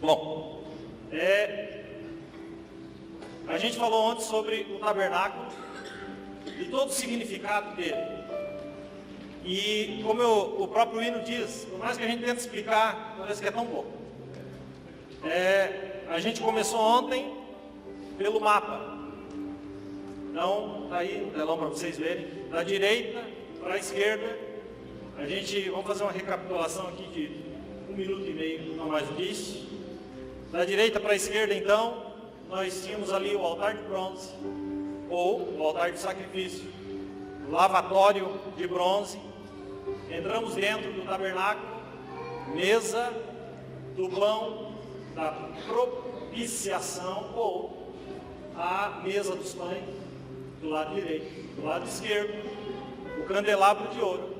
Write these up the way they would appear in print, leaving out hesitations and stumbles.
Bom, a gente falou ontem sobre o tabernáculo e todo o significado dele. E como o próprio hino diz, por mais que a gente tente explicar, parece que é tão pouco. A gente começou ontem pelo mapa. Então, está aí no telão para vocês verem. Da direita para a esquerda, vamos fazer uma recapitulação aqui de 1 minuto e meio, não mais do que isso. Da direita para a esquerda, então, nós tínhamos ali o altar de bronze, ou o altar de sacrifício, o lavatório de bronze. Entramos dentro do tabernáculo, mesa do pão da propiciação, ou a mesa dos pães, do lado direito. Do lado esquerdo, o candelabro de ouro.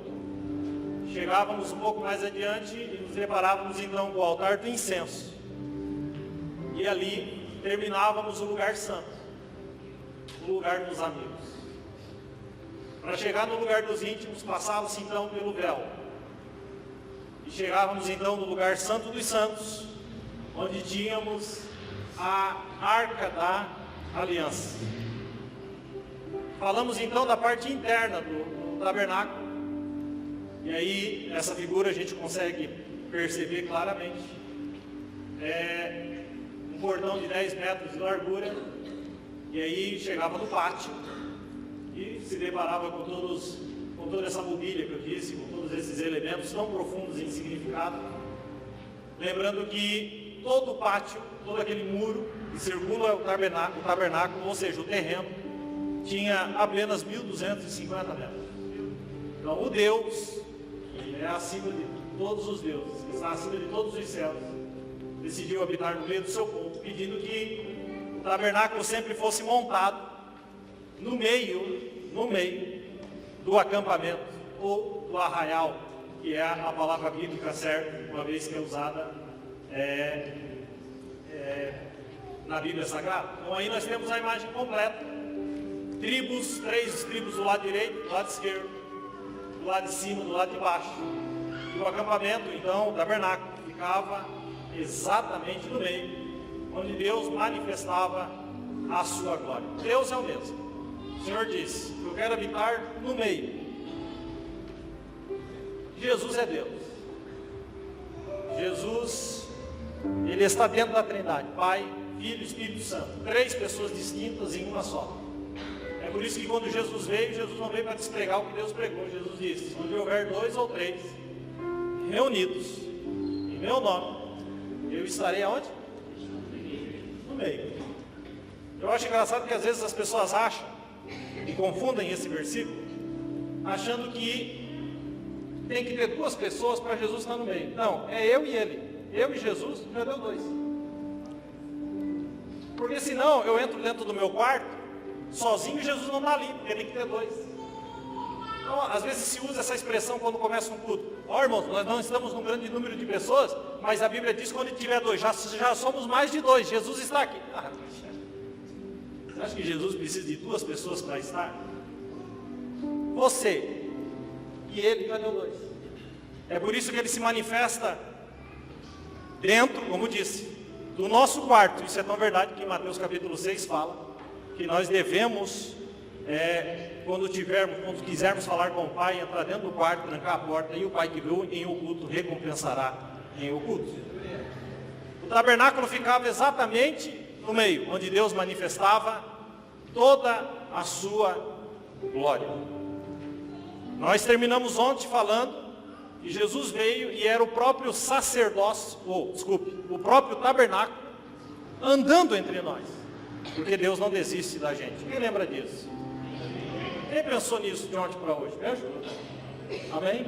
Chegávamos um pouco mais adiante e nos deparávamos então com o altar do incenso. E ali terminávamos o lugar santo, o lugar dos amigos. Para chegar no lugar dos íntimos, passava-se então pelo véu. E chegávamos então no lugar santo dos santos, onde tínhamos a arca da aliança. Falamos então da parte interna do tabernáculo. E aí, essa figura a gente consegue perceber claramente. Um portão de 10 metros de largura. E aí chegava no pátio e se deparava com toda essa mobília que eu disse, com todos esses elementos tão profundos em significado. Lembrando que todo o pátio, todo aquele muro que circula o tabernáculo, ou seja, o terreno, tinha apenas 1.250 metros. Então o Deus, que é acima de todos os deuses, que está acima de todos os céus, decidiu habitar no meio do seu povo, pedindo que o tabernáculo sempre fosse montado no meio do acampamento, ou do arraial, que é a palavra bíblica certa, uma vez que é usada na Bíblia Sagrada. Então aí nós temos a imagem completa. Tribos, 3 tribos do lado direito, do lado esquerdo, do lado de cima, do lado de baixo. E o acampamento, então, o tabernáculo, ficava exatamente no meio, onde Deus manifestava a sua glória. Deus é o mesmo. O Senhor disse: eu quero habitar no meio. Jesus é Deus. Jesus, Ele está dentro da Trindade, Pai, Filho e Espírito Santo. 3 pessoas distintas em uma só. É por isso que quando Jesus veio, Jesus não veio para despregar o que Deus pregou. Jesus disse: onde houver 2 ou 3 reunidos em meu nome, eu estarei aonde? No meio. Eu acho engraçado que às vezes as pessoas acham e confundem esse versículo, achando que tem que ter 2 pessoas para Jesus estar no meio. Não, é eu e ele. Eu e Jesus, já deu 2. Porque senão eu entro dentro do meu quarto, sozinho, Jesus não está ali, porque tem que ter 2. Então, às vezes se usa essa expressão quando começa um culto. Ó, irmãos, nós não estamos num grande número de pessoas, mas a Bíblia diz que quando tiver 2, já somos mais de 2, Jesus está aqui. Você acha que Jesus precisa de 2 pessoas para estar? Você e ele já deu 2. É por isso que ele se manifesta dentro, como disse, do nosso quarto. Isso é tão verdade que em Mateus capítulo 6 fala que nós devemos, quando quisermos falar com o Pai, entrar dentro do quarto, trancar a porta, e o Pai que viu em oculto recompensará em oculto. O tabernáculo ficava exatamente no meio, onde Deus manifestava toda a sua glória. Nós terminamos ontem falando que Jesus veio e era o próprio sacerdócio, o próprio tabernáculo, andando entre nós. Porque Deus não desiste da gente. Quem lembra disso? Quem pensou nisso de ontem para hoje? Me ajuda. Amém?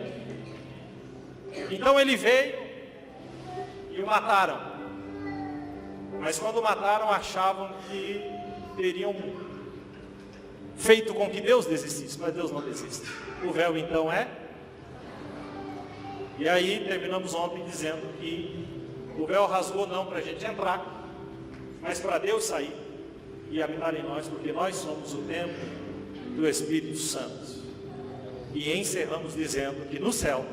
Então ele veio e o mataram. Mas quando o mataram, achavam que teriam feito com que Deus desistisse. Mas Deus não desiste. O véu então é. E aí terminamos ontem dizendo que o véu rasgou não para a gente entrar, mas para Deus sair e habitar em nós, porque nós somos o templo do Espírito Santo. E encerramos dizendo que no céu,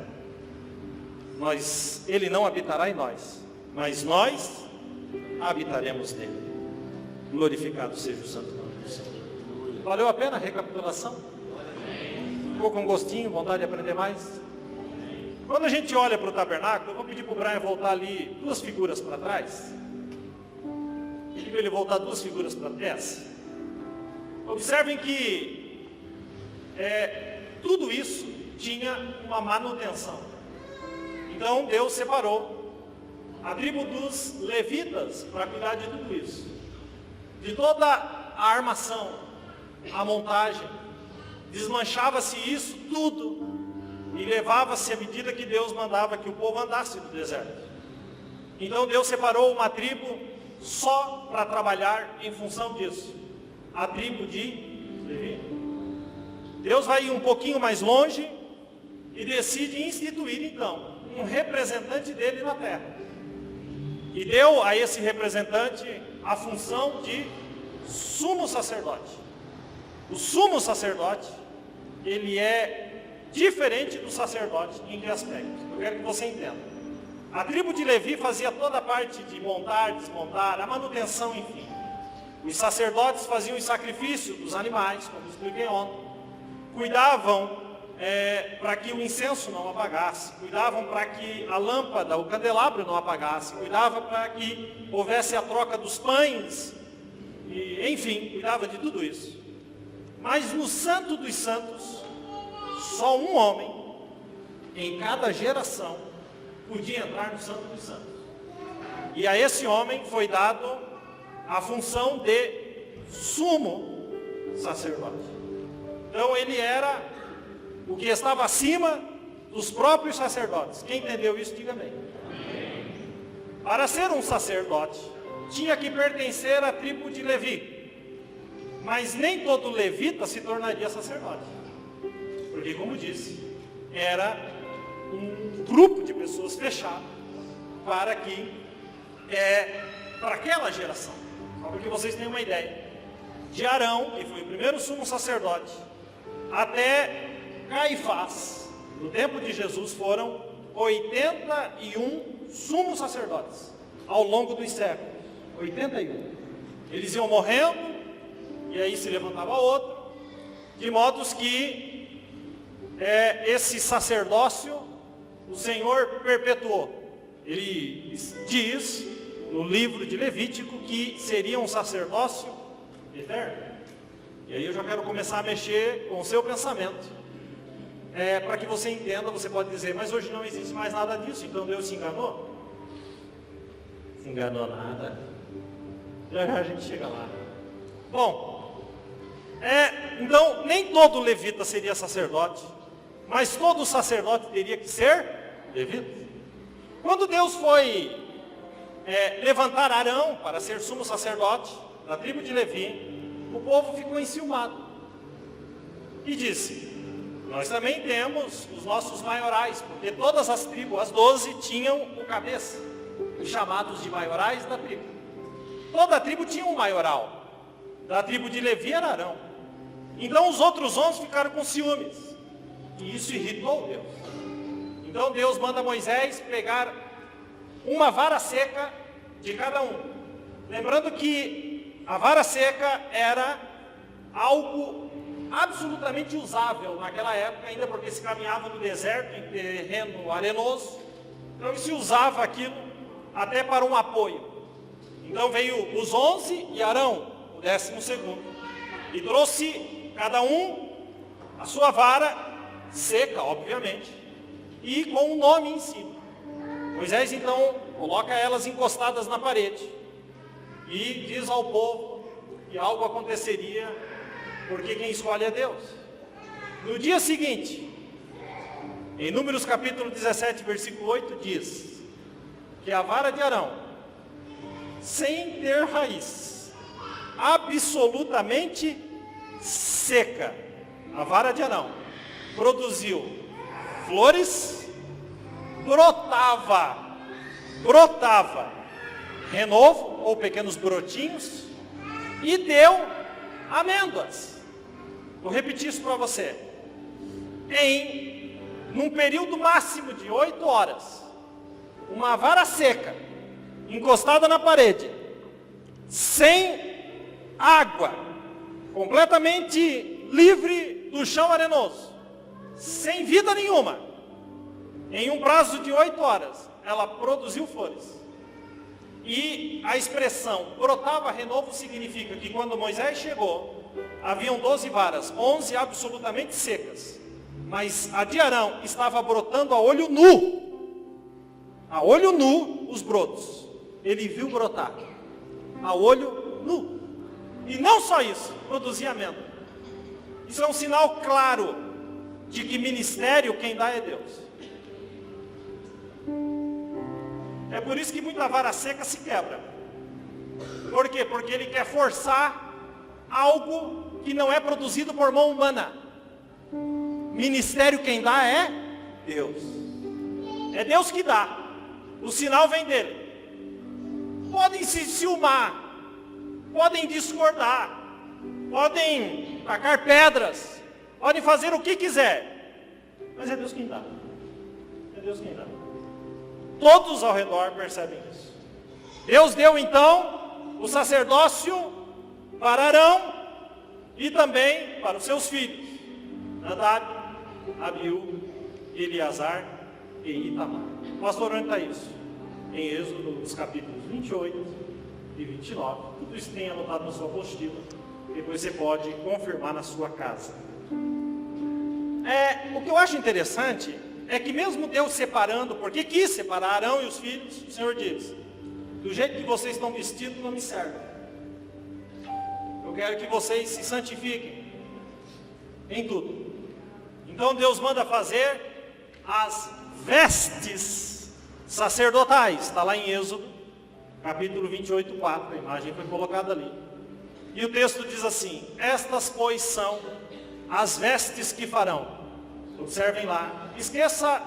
Ele não habitará em nós, mas nós habitaremos nele. Glorificado seja o santo nome do Senhor. Valeu a pena a recapitulação? Ficou com gostinho, vontade de aprender mais? Quando a gente olha para o tabernáculo, eu vou pedir para o Brian voltar ali 2 figuras para trás. Pedir para ele voltar 2 figuras para trás. Observem que tudo isso tinha uma manutenção. Então Deus separou a tribo dos levitas para cuidar de tudo isso. De toda a armação, a montagem, desmanchava-se isso tudo e levava-se à medida que Deus mandava que o povo andasse no deserto. Então Deus separou uma tribo só para trabalhar em função disso, a tribo de Levi. Deus vai ir um pouquinho mais longe e decide instituir então um representante dele na terra. E deu a esse representante a função de sumo sacerdote. O sumo sacerdote, ele é diferente do sacerdote em que aspecto? Eu quero que você entenda. A tribo de Levi fazia toda a parte de montar, desmontar, a manutenção, enfim. Os sacerdotes faziam o sacrifício dos animais, como expliquei ontem. Cuidavam para que o incenso não apagasse, cuidavam para que a lâmpada, o candelabro não apagasse, cuidavam para que houvesse a troca dos pães, e, enfim, cuidava de tudo isso. Mas no Santo dos Santos, só um homem em cada geração podia entrar no Santo dos Santos. E a esse homem foi dado a função de sumo sacerdote. Então ele era o que estava acima dos próprios sacerdotes. Quem entendeu isso, diga amém. Para ser um sacerdote, tinha que pertencer à tribo de Levi. Mas nem todo levita se tornaria sacerdote. Porque, como disse, era um grupo de pessoas fechado para aquela geração. Só para que vocês tenham uma ideia. De Arão, que foi o primeiro sumo sacerdote, até Caifás, no tempo de Jesus, foram 81 sumos sacerdotes ao longo dos séculos. 81. Eles iam morrendo, e aí se levantava outro, de modo que esse sacerdócio o Senhor perpetuou. Ele diz no livro de Levítico que seria um sacerdócio eterno. E aí eu já quero começar a mexer com o seu pensamento. Para que você entenda, você pode dizer, mas hoje não existe mais nada disso, então Deus se enganou? Se enganou nada. Já a gente chega lá. Bom, então nem todo levita seria sacerdote, mas todo sacerdote teria que ser levita. Quando Deus foi levantar Arão para ser sumo sacerdote da tribo de Levi, o povo ficou enciumado e disse: nós também temos os nossos maiorais, porque todas as tribos, as 12, tinham o cabeça, os chamados de maiorais da tribo. Toda a tribo tinha um maioral. Da tribo de Levi era Arão. Então os outros 11 ficaram com ciúmes. E isso irritou Deus. Então Deus manda Moisés pegar uma vara seca de cada um. Lembrando que a vara seca era algo absolutamente usável naquela época, ainda porque se caminhava no deserto, em terreno arenoso. Então se usava aquilo até para um apoio. Então veio os 11 e Arão, o 12º, e trouxe cada um a sua vara seca, obviamente, e com um nome em cima. Moisés então coloca elas encostadas na parede e diz ao povo que algo aconteceria, porque quem escolhe é Deus. No dia seguinte, em Números capítulo 17, versículo 8, diz que a vara de Arão, sem ter raiz, absolutamente seca, a vara de Arão produziu flores, brotava renovo ou pequenos brotinhos e deu amêndoas. Vou repetir isso para você. Num período máximo de 8 horas, uma vara seca, encostada na parede, sem água, completamente livre do chão arenoso, sem vida nenhuma. Em um prazo de 8 horas, ela produziu flores. E a expressão brotava renovo significa que quando Moisés chegou, haviam 12 varas, 11 absolutamente secas. Mas a de Arão estava brotando a olho nu. A olho nu os brotos. Ele viu brotar. A olho nu. E não só isso, produzia amêndoa. Isso é um sinal claro de que ministério quem dá é Deus. É por isso que muita vara seca se quebra. Por quê? Porque ele quer forçar algo que não é produzido por mão humana. Ministério quem dá é Deus. É Deus que dá. O sinal vem dele. Podem se ciumar, podem discordar, podem tacar pedras, podem fazer o que quiser, mas é Deus quem dá. É Deus quem dá. Todos ao redor percebem isso. Deus deu então o sacerdócio para Arão e também para os seus filhos, Nadab, Abiú, Eleazar e Itamar. Pastor, onde está isso? Em Êxodo, nos capítulos 28 e 29. Tudo isso tem anotado na sua apostila. Depois você pode confirmar na sua casa. O que eu acho interessante é que mesmo Deus separando, porque quis separar Arão e os filhos, o Senhor diz: do jeito que vocês estão vestidos não me serve. Eu quero que vocês se santifiquem em tudo. Então Deus manda fazer as vestes sacerdotais. Está lá em Êxodo, capítulo 28, 4. A imagem foi colocada ali. E o texto diz assim: estas, pois, são as vestes que farão. Observem lá. Esqueça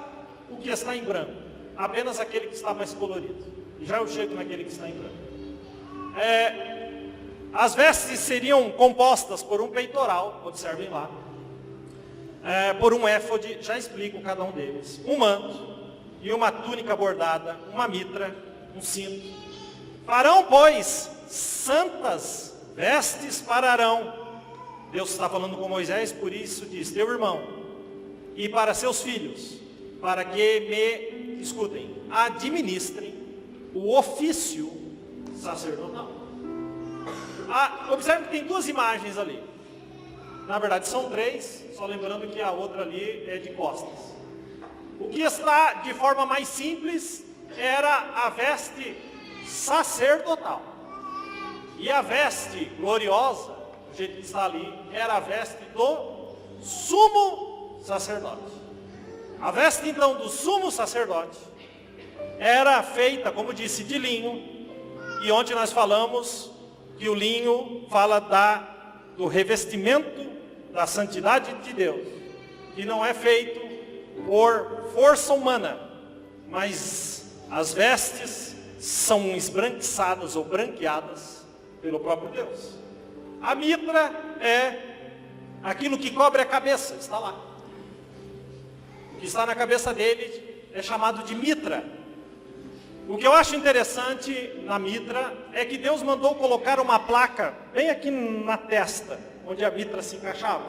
o que está em branco. Apenas aquele que está mais colorido. Já eu chego naquele que está em branco. As vestes seriam compostas por um peitoral. Observem lá. Por um éfode. Já explico cada um deles. Um manto. E uma túnica bordada. Uma mitra. Um cinto. Farão, pois, santas vestes para Arão. Deus está falando com Moisés, por isso diz: teu irmão, e para seus filhos, para que me, escutem, administrem o ofício sacerdotal. Observe que tem duas imagens ali. Na verdade são três, só lembrando que a outra ali é de costas. O que está de forma mais simples era a veste sacerdotal. E a veste gloriosa, do jeito que está ali, era a veste do sumo sacerdote. A veste então do sumo sacerdote era feita, como disse, de linho. E ontem nós falamos que o linho fala do revestimento da santidade de Deus, que não é feito por força humana, mas as vestes são esbranquiçadas ou branqueadas pelo próprio Deus. A mitra é aquilo que cobre a cabeça, está lá. O que está na cabeça dele é chamado de mitra. O que eu acho interessante na mitra é que Deus mandou colocar uma placa bem aqui na testa, onde a mitra se encaixava.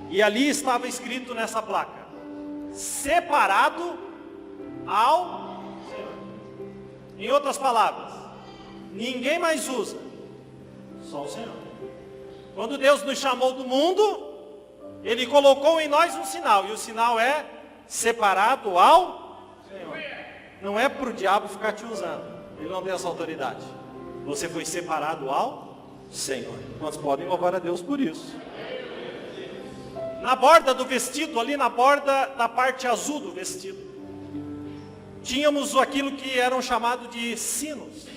E ali estava escrito nessa placa: separado ao Senhor. Em outras palavras, ninguém mais usa, só o Senhor. Quando Deus nos chamou do mundo, Ele colocou em nós um sinal, e o sinal é separado ao Senhor. Não é para o diabo ficar te usando, ele não tem essa autoridade. Você foi separado ao Senhor. Quantos podem louvar a Deus por isso? Na borda do vestido, ali na borda da parte azul do vestido, tínhamos aquilo que eram chamados de sinos.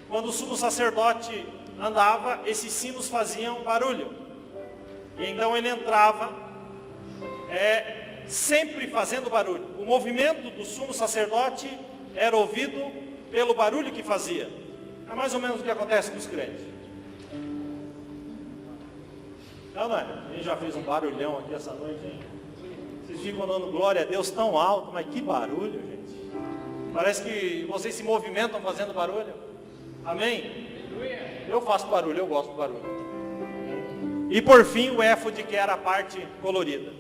Quando o sumo sacerdote andava, esses sinos faziam barulho. E então ele entrava, sempre fazendo barulho. O movimento do sumo sacerdote era ouvido pelo barulho que fazia. É mais ou menos o que acontece com os crentes. Não é? A gente já fez um barulhão aqui essa noite, hein? Vocês ficam dando glória a Deus tão alto, mas que barulho, gente. Parece que vocês se movimentam fazendo barulho. Amém? Eu faço barulho, eu gosto do barulho. E por fim o éfode, que era a parte colorida.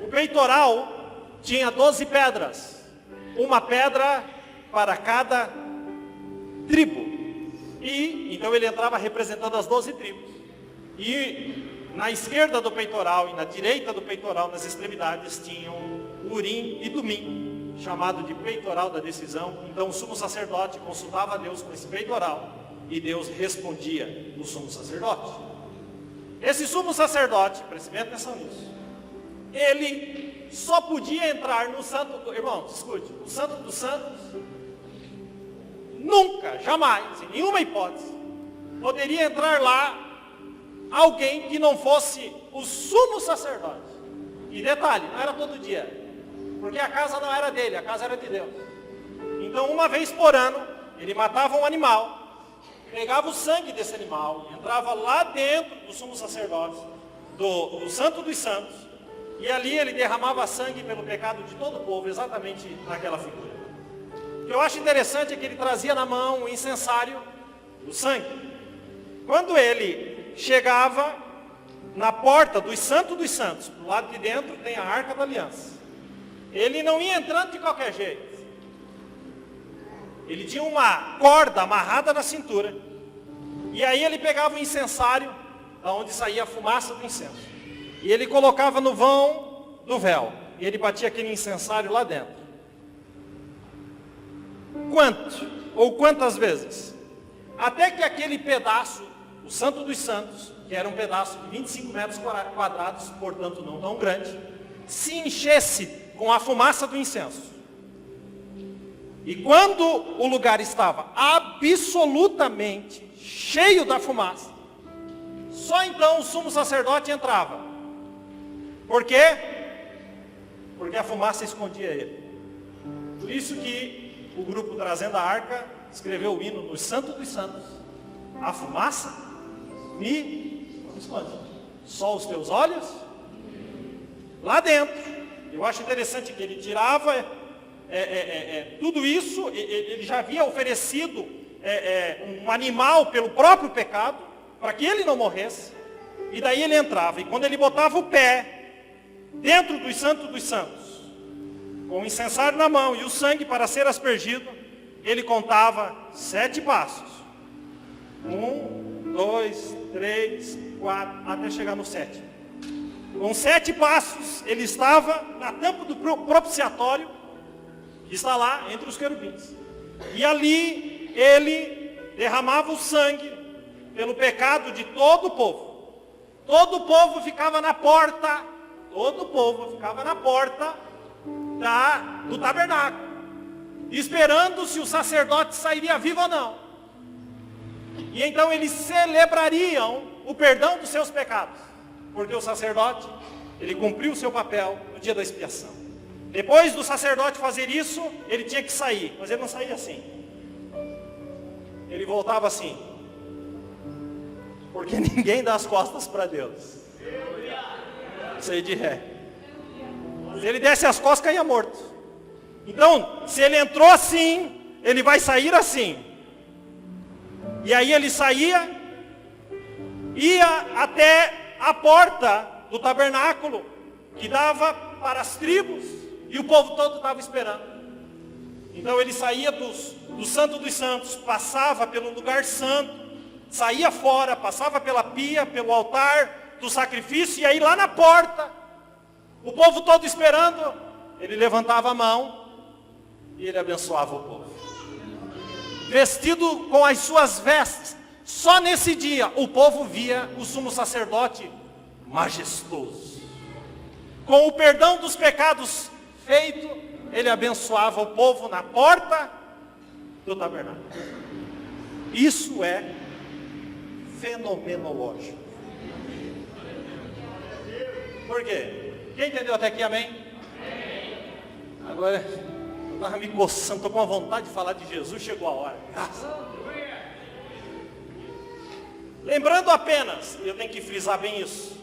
O peitoral tinha 12 pedras. Uma pedra para cada tribo. E então ele entrava representando as 12 tribos. E na esquerda do peitoral e na direita do peitoral, nas extremidades, tinham Urim e Tumim, chamado de peitoral da decisão. Então o sumo sacerdote consultava a Deus com esse peitoral e Deus respondia no sumo sacerdote. Esse sumo sacerdote, preste atenção nisso, ele só podia entrar no santo, irmãos, escute, o santo dos santos, nunca, jamais, em nenhuma hipótese, poderia entrar lá alguém que não fosse o sumo sacerdote. E detalhe, não era todo dia, porque a casa não era dele, a casa era de Deus. Então uma vez por ano, ele matava um animal, pegava o sangue desse animal, entrava lá dentro do sumo sacerdote, do santo dos santos, e ali ele derramava sangue pelo pecado de todo o povo, exatamente naquela figura. O que eu acho interessante é que ele trazia na mão o incensário, o sangue. Quando ele chegava na porta do santo dos santos, do lado de dentro tem a arca da aliança. Ele não ia entrando de qualquer jeito. Ele tinha uma corda amarrada na cintura. E aí ele pegava o incensário, da onde saía a fumaça do incenso. E ele colocava no vão do véu. E ele batia aquele incensário lá dentro. Quantas vezes? Até que aquele pedaço, o Santo dos Santos, que era um pedaço de 25 metros quadrados, portanto não tão grande, se enchesse com a fumaça do incenso. E quando o lugar estava absolutamente cheio da fumaça, só então o sumo sacerdote entrava. Por quê? Porque a fumaça escondia ele. Por isso que o grupo Trazendo a Arca escreveu o hino no Santo dos Santos. A fumaça me esconde. Só os teus olhos lá dentro. Eu acho interessante que ele tirava tudo isso. Ele já havia oferecido um animal pelo próprio pecado, para que ele não morresse. E daí ele entrava. E quando ele botava o pé dentro do Santo dos Santos, com o incensário na mão e o sangue para ser aspergido, ele contava 7 passos. 1, 2, 3, 4, até chegar no 7. Com 7 passos, ele estava na tampa do propiciatório, que está lá entre os querubins. E ali, ele derramava o sangue pelo pecado de todo o povo. Todo o povo ficava na porta, do tabernáculo, esperando se o sacerdote sairia vivo ou não. E então eles celebrariam o perdão dos seus pecados, porque o sacerdote, ele cumpriu o seu papel no dia da expiação. Depois do sacerdote fazer isso, ele tinha que sair, mas ele não saía assim. Ele voltava assim, porque ninguém dá as costas para Deus. Isso aí de ré. Se ele desse as costas, caía morto. Então, se ele entrou assim, ele vai sair assim. E aí ele saía, ia até a porta do tabernáculo, que dava para as tribos, e o povo todo estava esperando. Então ele saía do Santo dos Santos, passava pelo lugar santo, saía fora, passava pela pia, pelo altar do sacrifício, e aí lá na porta, o povo todo esperando, ele levantava a mão e ele abençoava o povo. Vestido com as suas vestes, só nesse dia o povo via o sumo sacerdote majestoso. Com o perdão dos pecados feito, ele abençoava o povo na porta do tabernáculo. Isso é fenomenológico. Por quê? Quem entendeu até aqui, amém? Agora, eu estava me coçando, estou com a vontade de falar de Jesus, chegou a hora. Lembrando apenas, eu tenho que frisar bem isso,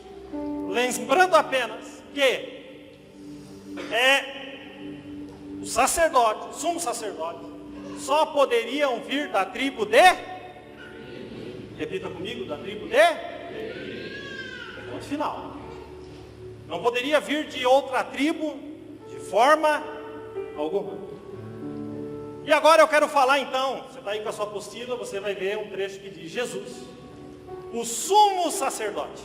lembrando apenas que o sacerdote, o sumo sacerdote, só poderiam vir da tribo de Repita comigo, da tribo de? Ponto final. Não poderia vir de outra tribo de forma alguma. E agora eu quero falar então, você está aí com a sua apostila, você vai ver um trecho que diz: Jesus, o sumo sacerdote,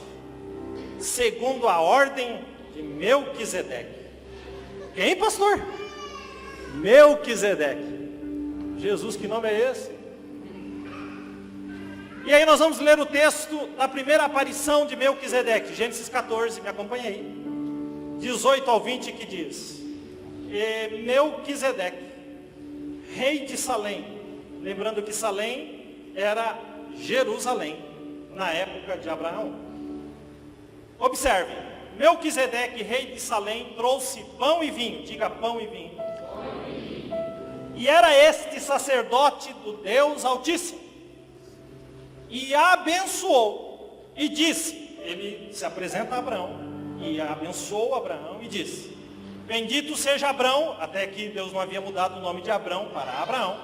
segundo a ordem de Melquisedeque. Quem, pastor? Melquisedeque. Jesus, que nome é esse? E aí nós vamos ler o texto da primeira aparição de Melquisedeque, Gênesis 14, me acompanha aí, 18 ao 20, que diz: e Melquisedeque, rei de Salém, lembrando que Salém era Jerusalém, na época de Abraão. Observe, Melquisedeque, rei de Salém, trouxe pão e vinho, diga pão e vinho. E era este sacerdote do Deus Altíssimo. E abençoou, e disse, ele se apresenta a Abraão, e abençoou Abraão e disse: bendito seja Abraão, até que Deus não havia mudado o nome de Abraão para Abraão,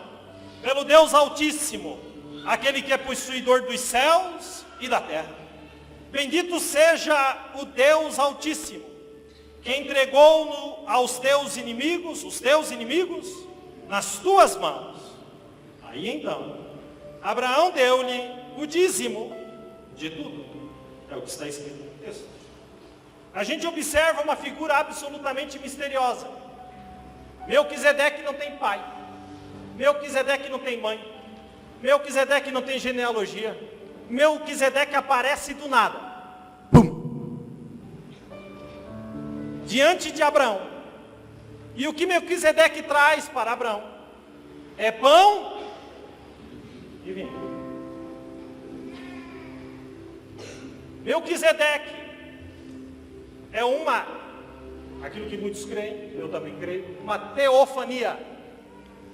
pelo Deus Altíssimo, aquele que é possuidor dos céus e da terra. Bendito seja o Deus Altíssimo, que entregou aos teus inimigos, os teus inimigos, nas tuas mãos. Aí então, Abraão deu-lhe o dízimo de tudo. É o que está escrito no texto. A gente observa uma figura absolutamente misteriosa. Melquisedeque não tem pai. Melquisedeque não tem mãe. Melquisedeque não tem genealogia. Melquisedeque aparece do nada. Pum! Diante de Abraão. E o que Melquisedeque traz para Abraão? É pão e vinho. Melquisedeque é aquilo que muitos creem, eu também creio, uma teofania.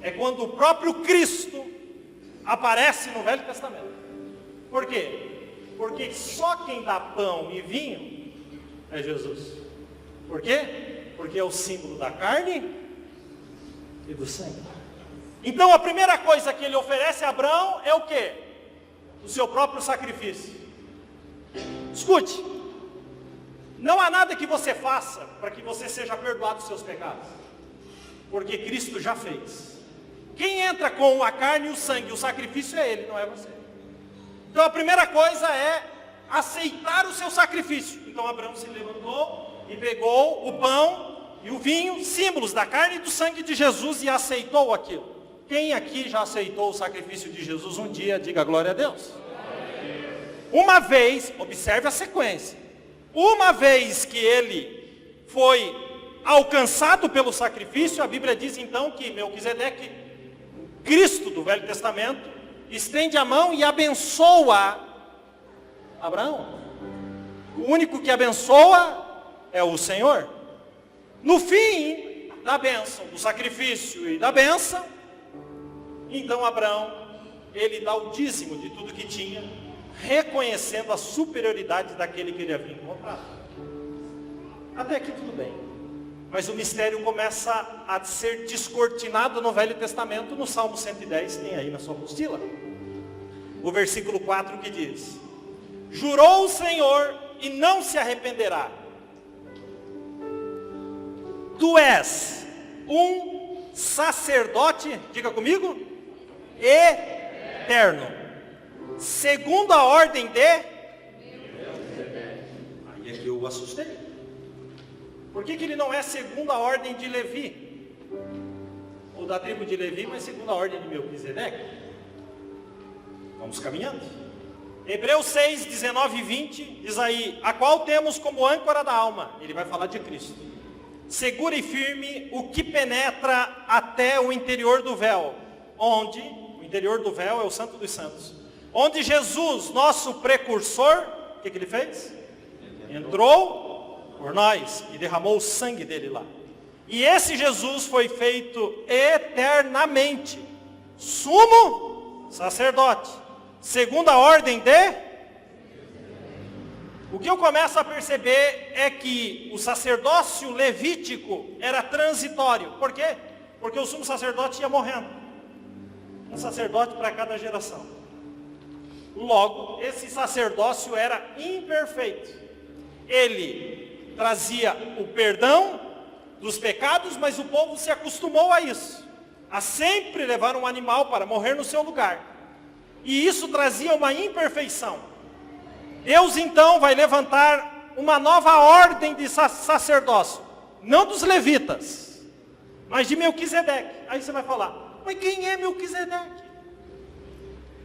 É quando o próprio Cristo aparece no Velho Testamento. Por quê? Porque só quem dá pão e vinho é Jesus. Por quê? Porque é o símbolo da carne e do sangue. Então a primeira coisa que ele oferece a Abraão é o quê? O seu próprio sacrifício. Escute, não há nada que você faça para que você seja perdoado dos seus pecados, porque Cristo já fez. Quem entra com a carne e o sangue, o sacrifício é Ele, não é você. Então a primeira coisa é aceitar o seu sacrifício. Então Abraão se levantou e pegou o pão e o vinho, símbolos da carne e do sangue de Jesus, e aceitou aquilo. Quem aqui já aceitou o sacrifício de Jesus um dia, diga glória a Deus. Uma vez, observe a sequência, uma vez que ele foi alcançado pelo sacrifício, a Bíblia diz então que Melquisedeque, Cristo do Velho Testamento, estende a mão e abençoa Abraão. O único que abençoa é o Senhor. No fim da bênção, do sacrifício e da bênção, então Abraão, ele dá o dízimo de tudo que tinha, reconhecendo a superioridade daquele que ele havia encontrado. Até aqui tudo bem. Mas o mistério começa a ser descortinado no Velho Testamento, no Salmo 110, tem aí na sua apostila. O versículo 4 que diz: jurou o Senhor e não se arrependerá. Tu és um sacerdote, diga comigo, eterno, segundo a ordem de... Aí é que eu assustei. Por que ele não é segundo a ordem de Levi? Ou da tribo de Levi, mas segundo a ordem de Melquisedeque? Vamos caminhando. Hebreus 6, 19 e 20 diz aí: a qual temos como âncora da alma. Ele vai falar de Cristo. Segura e firme o que penetra até o interior do véu. Onde, o interior do véu é o Santo dos Santos. Onde Jesus, nosso precursor, o que ele fez? Entrou por nós e derramou o sangue dele lá. E esse Jesus foi feito eternamente sumo sacerdote, segundo a ordem de... O que eu começo a perceber é que o sacerdócio levítico era transitório. Por quê? Porque o sumo sacerdote ia morrendo. Um sacerdote para cada geração. Logo, esse sacerdócio era imperfeito. Ele trazia o perdão dos pecados, mas o povo se acostumou a isso, a sempre levar um animal para morrer no seu lugar. E isso trazia uma imperfeição. Deus então vai levantar uma nova ordem de sacerdócio, não dos levitas, mas de Melquisedeque. Aí você vai falar, mas quem é Melquisedeque?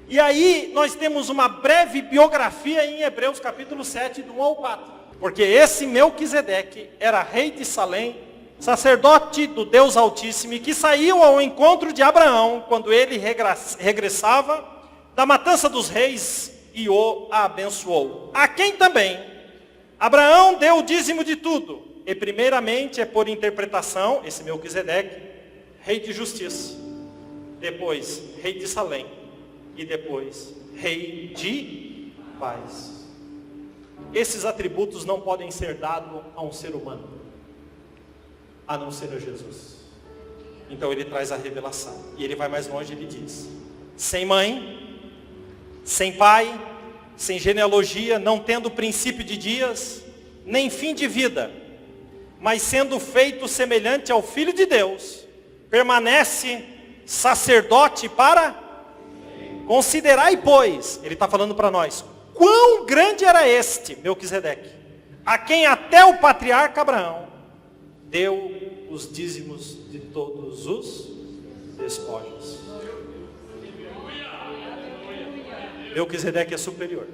E aí nós temos uma breve biografia em Hebreus capítulo 7, do 1 ao 4. Porque esse Melquisedeque era rei de Salém, sacerdote do Deus Altíssimo, e que saiu ao encontro de Abraão, quando ele regressava da matança dos reis, e o abençoou. A quem também Abraão deu o dízimo de tudo. E primeiramente é por interpretação, esse Melquisedeque, rei de justiça. Depois, rei de Salém. E depois, rei de paz. Esses atributos não podem ser dados a um ser humano, a não ser a Jesus. Então ele traz a revelação. E ele vai mais longe, ele diz, sem mãe, sem pai, sem genealogia, não tendo princípio de dias, nem fim de vida, mas sendo feito semelhante ao Filho de Deus, permanece sacerdote para considerai, pois, ele está falando para nós, quão grande era este Melquisedeque, a quem até o patriarca Abraão deu os dízimos de todos os despojos. Melquisedeque é superior.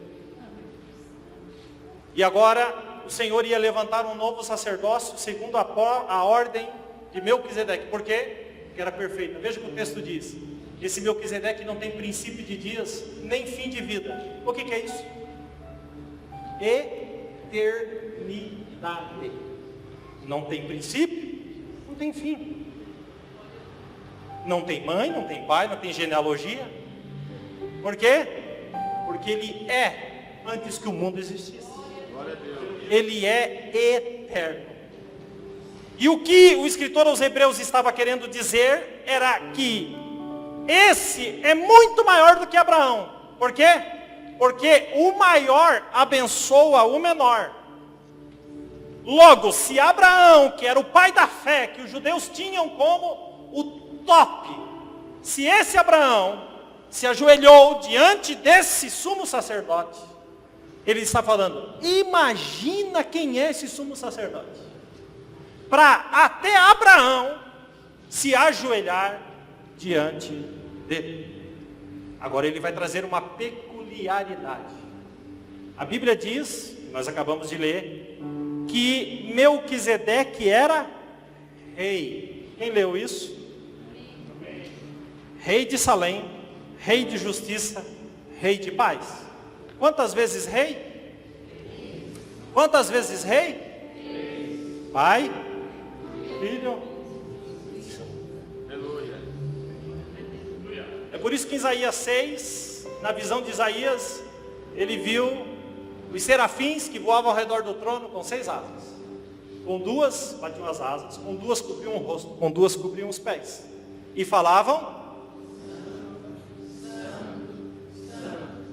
E agora o Senhor ia levantar um novo sacerdócio segundo a ordem de Melquisedeque. Por quê? Porque era perfeita. Veja o que o texto diz. Esse Melquisedeque não tem princípio de dias, nem fim de vida. O que é isso? Eternidade. Não tem princípio, não tem fim. Não tem mãe, não tem pai, não tem genealogia. Por quê? Porque ele é antes que o mundo existisse. Ele é eterno. E o que o escritor aos Hebreus estava querendo dizer era que esse é muito maior do que Abraão. Por quê? Porque o maior abençoa o menor. Logo, se Abraão, que era o pai da fé, que os judeus tinham como o top, se esse Abraão se ajoelhou diante desse sumo sacerdote, ele está falando, imagina quem é esse sumo sacerdote. Para até Abraão se ajoelhar diante dele. Agora ele vai trazer uma peculiaridade. A Bíblia diz, nós acabamos de ler, que Melquisedeque era rei. Quem leu isso? Rei de Salém, rei de justiça, rei de paz. Quantas vezes rei? Quantas vezes rei? Pai, Filho. É por isso que em Isaías 6, na visão de Isaías, ele viu os serafins que voavam ao redor do trono com 6 asas. Com 2 batiam as asas, com 2 cobriam o rosto, com 2 cobriam os pés. E falavam.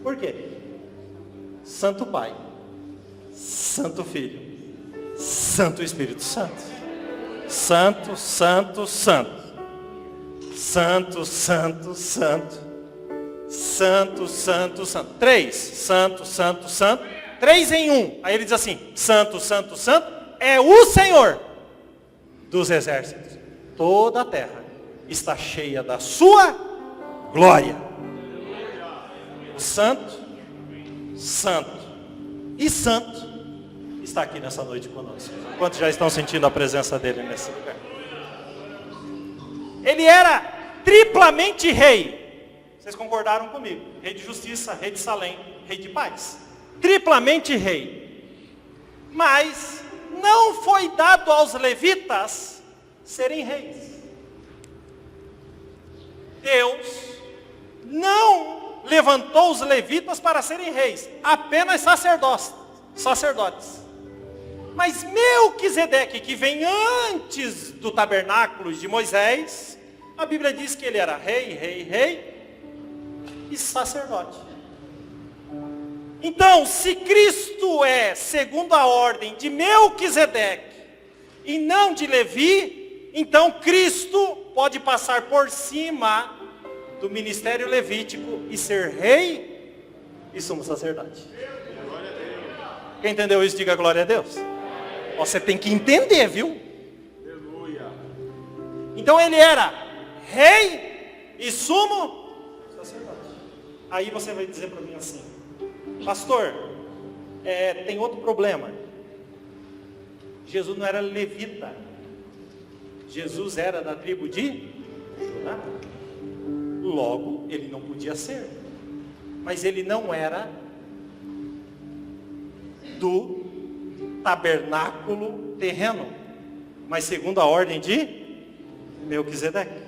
Por quê? Santo Pai, Santo Filho, Santo Espírito Santo. Santo, Santo, Santo. Santo, Santo, Santo. Santo, Santo, Santo. 3. Santo, Santo, Santo. 3 em 1. Aí ele diz assim, Santo, Santo, Santo, é o Senhor dos exércitos. Toda a terra está cheia da sua glória. O Santo, Santo e Santo está aqui nessa noite conosco. Quantos já estão sentindo a presença dele nesse lugar? Ele era triplamente rei. Vocês concordaram comigo? Rei de justiça, rei de Salém, rei de paz. Triplamente rei. Mas não foi dado aos levitas serem reis. Deus não levantou os levitas para serem reis, apenas sacerdotes. Mas Melquisedeque, que vem antes do tabernáculo de Moisés, a Bíblia diz que ele era rei e sacerdote. Então, se Cristo é segundo a ordem de Melquisedeque e não de Levi, então Cristo pode passar por cima do ministério levítico e ser rei e sumo sacerdote. Quem entendeu isso, diga glória a Deus. Você tem que entender, viu? Então ele era rei e sumo sacerdote. Aí você vai dizer para mim assim: pastor, tem outro problema. Jesus não era levita. Jesus era da tribo de Judá. Logo, ele não podia ser. Mas ele não era do tabernáculo terreno, mas segundo a ordem de Melquisedeque.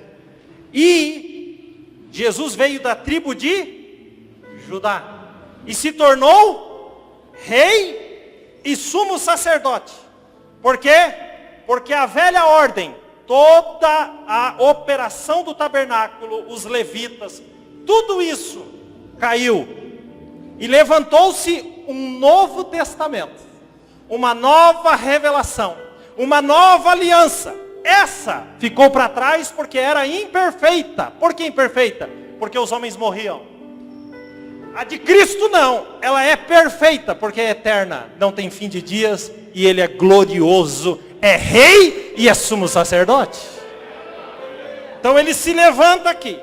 E Jesus veio da tribo de Judá e se tornou rei e sumo sacerdote. Por quê? Porque a velha ordem, toda a operação do tabernáculo, os levitas, tudo isso caiu. E levantou-se um novo testamento, uma nova revelação, uma nova aliança. Essa ficou para trás porque era imperfeita. Por que imperfeita? Porque os homens morriam. A de Cristo não, ela é perfeita porque é eterna, não tem fim de dias e ele é glorioso, é rei e é sumo sacerdote. Então ele se levanta aqui.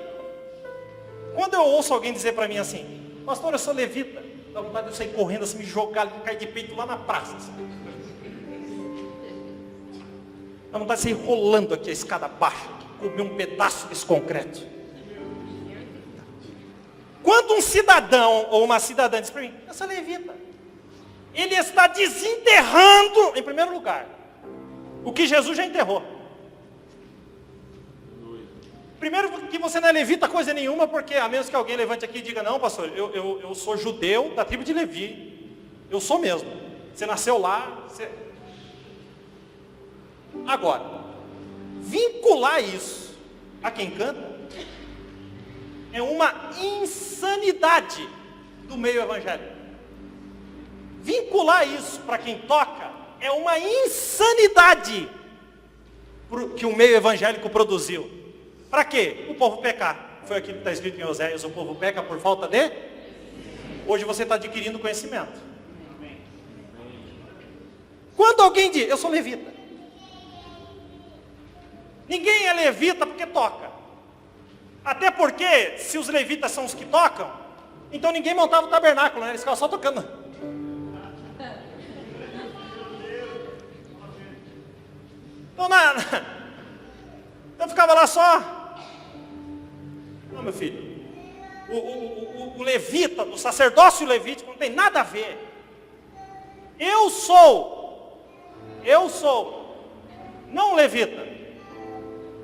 Quando eu ouço alguém dizer para mim assim: pastor, eu sou levita, dá vontade de eu sair correndo assim, me jogar, cair de peito lá na praça assim. Dá vontade de sair rolando aqui a escada baixa, comer um pedaço desse concreto. Quando um cidadão ou uma cidadã diz para mim: eu sou levita, ele está desenterrando, em primeiro lugar, o que Jesus já enterrou. Primeiro que você não é levita coisa nenhuma, porque a menos que alguém levante aqui e diga: não, pastor, eu sou judeu da tribo de Levi. Eu sou mesmo. Você nasceu lá. Agora, vincular isso a quem canta é uma insanidade do meio evangélico. Vincular isso para quem toca é uma insanidade que o meio evangélico produziu. Para quê? O povo pecar. Foi aquilo que está escrito em Oséias: o povo peca por falta de... Hoje você está adquirindo conhecimento. Quando alguém diz: eu sou levita. Ninguém é levita porque toca. Até porque, se os levitas são os que tocam, então ninguém montava o tabernáculo, né? Eles ficavam só tocando. Então, eu ficava lá só. Não, meu filho, o levita, o sacerdócio levítico não tem nada a ver. Eu sou, não um levita,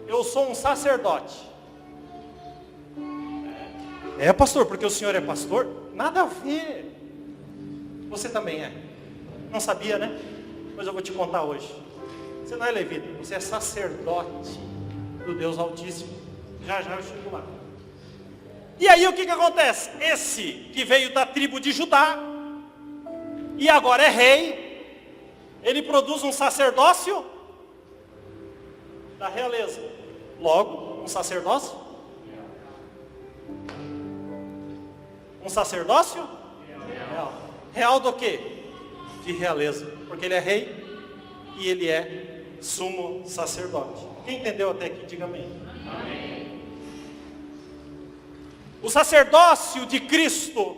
eu sou um sacerdote. Pastor, porque o senhor é pastor? Nada a ver. Você também é. Não sabia, né? Mas eu vou te contar hoje. Você não é levita, você é sacerdote do Deus Altíssimo. Já eu chego lá. E aí o que acontece? Esse que veio da tribo de Judá e agora é rei, ele produz um sacerdócio da realeza. Logo, um sacerdócio? Um sacerdócio? Real. Real do quê? De realeza. Porque ele é rei e ele é sumo sacerdote. Quem entendeu até aqui, diga amém. Amém. O sacerdócio de Cristo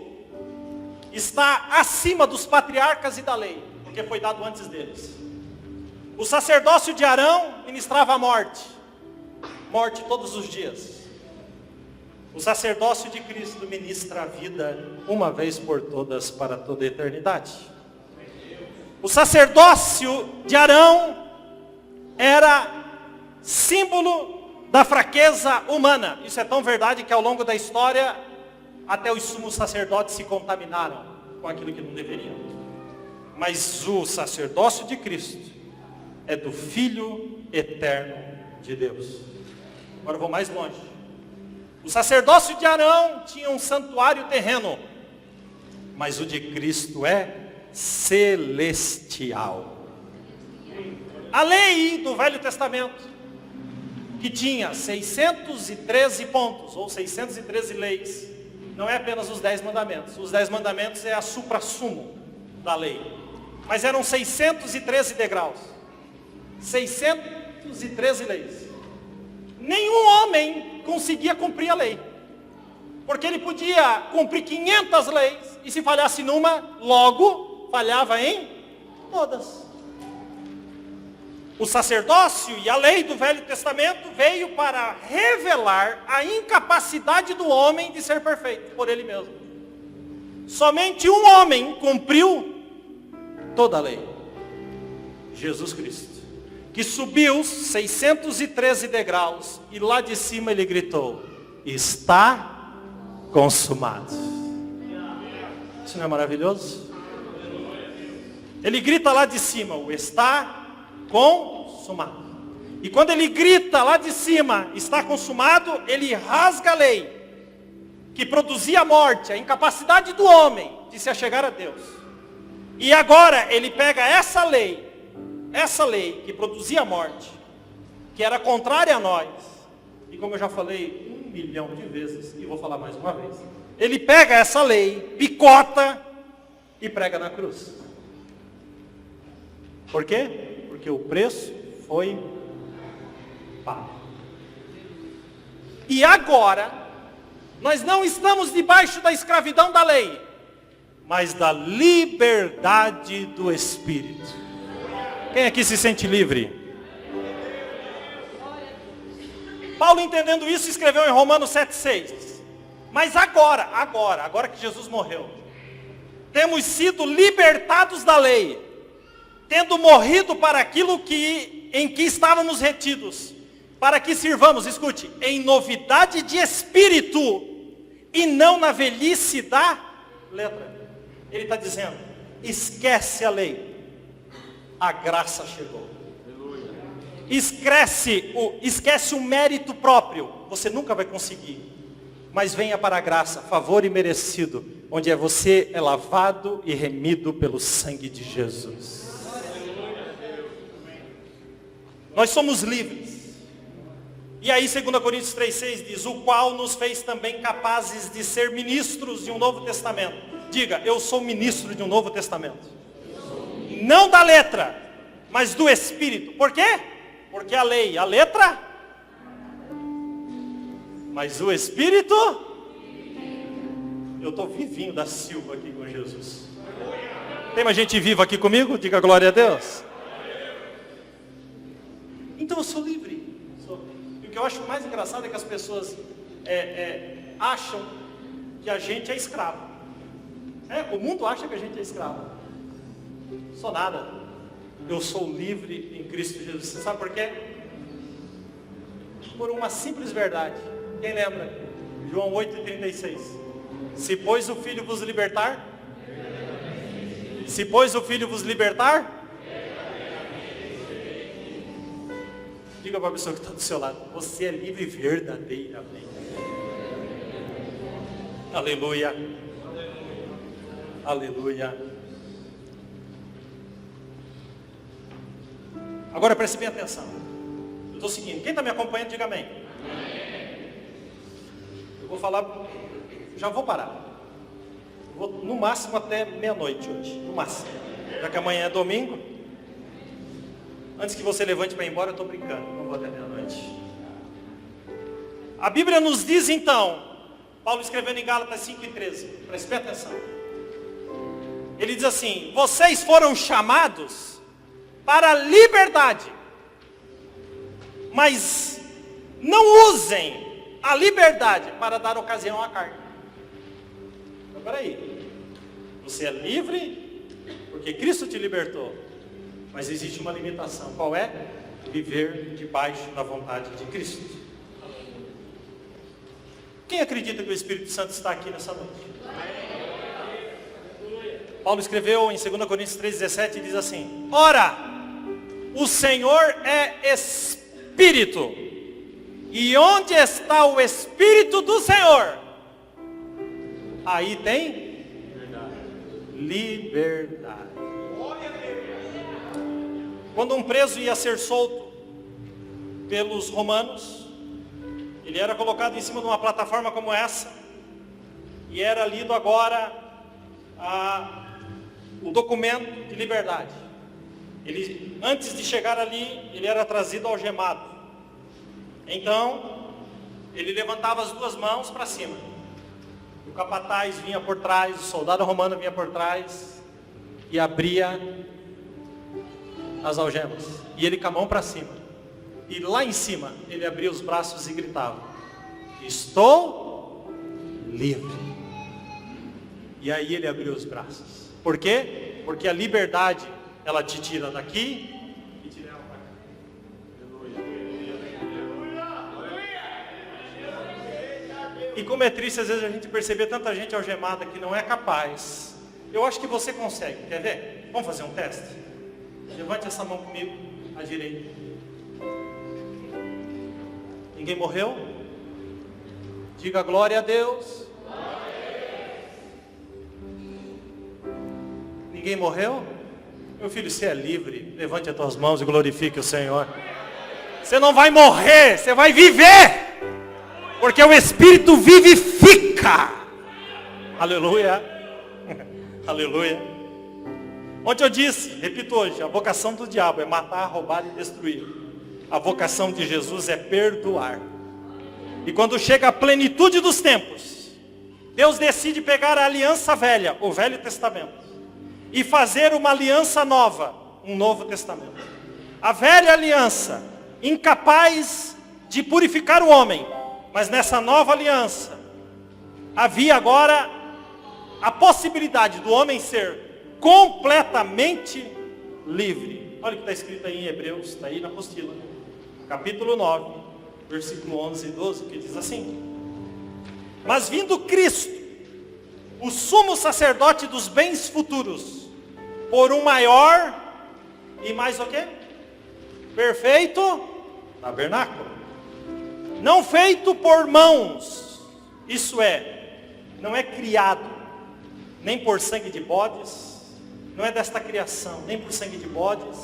está acima dos patriarcas e da lei, porque foi dado antes deles. O sacerdócio de Arão ministrava a morte todos os dias. O sacerdócio de Cristo ministra a vida uma vez por todas para toda a eternidade. O sacerdócio de Arão era símbolo da fraqueza humana. Isso é tão verdade que ao longo da história até os sumos sacerdotes se contaminaram com aquilo que não deveriam. Mas o sacerdócio de Cristo é do Filho eterno de Deus. Agora eu vou mais longe. O sacerdócio de Arão tinha um santuário terreno. mas o de Cristo é celestial. A lei do Velho Testamento, que tinha 613 pontos, ou 613 leis, não é apenas os 10 mandamentos. Os 10 mandamentos é a suprassumo da lei. Mas eram 613 degraus. 613 leis. Nenhum homem conseguia cumprir a lei. Porque ele podia cumprir 500 leis, e se falhasse numa, logo falhava em todas. O sacerdócio e a lei do Velho Testamento veio para revelar a incapacidade do homem de ser perfeito por ele mesmo. Somente um homem cumpriu toda a lei. Jesus Cristo. Que subiu 613 degraus e lá de cima ele gritou: está consumado. Isso não é maravilhoso? Ele grita lá de cima, o está consumado. E quando ele grita lá de cima, está consumado, ele rasga a lei, que produzia a morte, a incapacidade do homem de se achegar a Deus. E agora ele pega essa lei que produzia a morte, que era contrária a nós, e como eu já falei 1 milhão de vezes, e vou falar mais uma vez, ele pega essa lei, picota e prega na cruz. Por quê? Porque o preço foi pago. E agora, nós não estamos debaixo da escravidão da lei, mas da liberdade do Espírito. Quem aqui se sente livre? Paulo, entendendo isso, escreveu em Romanos 7,6. Mas agora que Jesus morreu, temos sido libertados da lei, tendo morrido para aquilo em que estávamos retidos, para que sirvamos, escute, em novidade de espírito, e não na velhice da letra. Ele está dizendo, esquece a lei, a graça chegou. Esquece o mérito próprio, você nunca vai conseguir, mas venha para a graça, favor imerecido, onde você é lavado e remido pelo sangue de Jesus. Nós somos livres. E aí 2 Coríntios 3,6 diz, o qual nos fez também capazes de ser ministros de um novo testamento. Diga, eu sou ministro de um novo testamento. Não da letra, mas do Espírito. Por quê? Porque a lei, a letra, mas o Espírito, eu estou vivinho da Silva aqui com Jesus. Tem mais gente viva aqui comigo? Diga glória a Deus. Então eu sou livre. E o que eu acho mais engraçado é que as pessoas acham que a gente é escravo. O mundo acha que a gente é escravo. Sou nada. Eu sou livre em Cristo Jesus. Você sabe por quê? Por uma simples verdade. Quem lembra? João 8,36. Se pois o Filho vos libertar, diga para a pessoa que está do seu lado, você é livre verdadeiramente. Aleluia. Aleluia. Agora preste bem atenção. Eu estou seguindo. Quem está me acompanhando, diga amém. Eu vou falar, já vou parar. Vou no máximo até meia-noite hoje. No máximo. Já que amanhã é domingo. Antes que você levante para ir embora, eu estou brincando. Não vou até meia-noite. A Bíblia nos diz então, Paulo escrevendo em Gálatas 5,13. Preste bem atenção. Ele diz assim, vocês foram chamados para a liberdade, mas não usem a liberdade para dar ocasião à carne. Então, peraí, você é livre porque Cristo te libertou, mas existe uma limitação. Qual é? Viver debaixo da vontade de Cristo. Quem acredita que o Espírito Santo está aqui nessa noite? Paulo escreveu em 2 Coríntios 3,17 e diz assim, ora, o Senhor é Espírito, e onde está o Espírito do Senhor, aí tem liberdade. Quando um preso ia ser solto pelos romanos, ele era colocado em cima de uma plataforma como essa, e era lido agora o documento de liberdade. Ele, antes de chegar ali, ele era trazido algemado. Então, ele levantava as duas mãos para cima. O capataz vinha por trás, o soldado romano vinha por trás e abria as algemas. E ele com a mão para cima. E lá em cima, ele abria os braços e gritava: estou livre. E aí ele abriu os braços. Por quê? Porque a liberdade, ela te tira daqui e te leva para cá. E como é triste às vezes a gente perceber tanta gente algemada que não é capaz. Eu acho que você consegue, quer ver? Vamos fazer um teste? Levante essa mão comigo, à direita. Ninguém morreu? Diga glória a Deus. Ninguém morreu? Meu filho, você é livre. Levante as tuas mãos e glorifique o Senhor. Você não vai morrer, você vai viver. Porque o Espírito vivifica. Aleluia. Aleluia. Ontem eu disse, repito hoje, a vocação do diabo é matar, roubar e destruir. A vocação de Jesus é perdoar. E quando chega a plenitude dos tempos, Deus decide pegar a aliança velha, o Velho Testamento, e fazer uma aliança nova, um Novo Testamento. A velha aliança, incapaz de purificar o homem, mas nessa nova aliança, havia agora a possibilidade do homem ser completamente livre. Olha o que está escrito aí em Hebreus, está aí na apostila, capítulo 9, versículo 11 e 12, que diz assim: mas vindo Cristo, o sumo sacerdote dos bens futuros, por um maior e mais o quê? Perfeito tabernáculo, não feito por mãos, isso é, não é criado, nem por sangue de bodes, não é desta criação, nem por sangue de bodes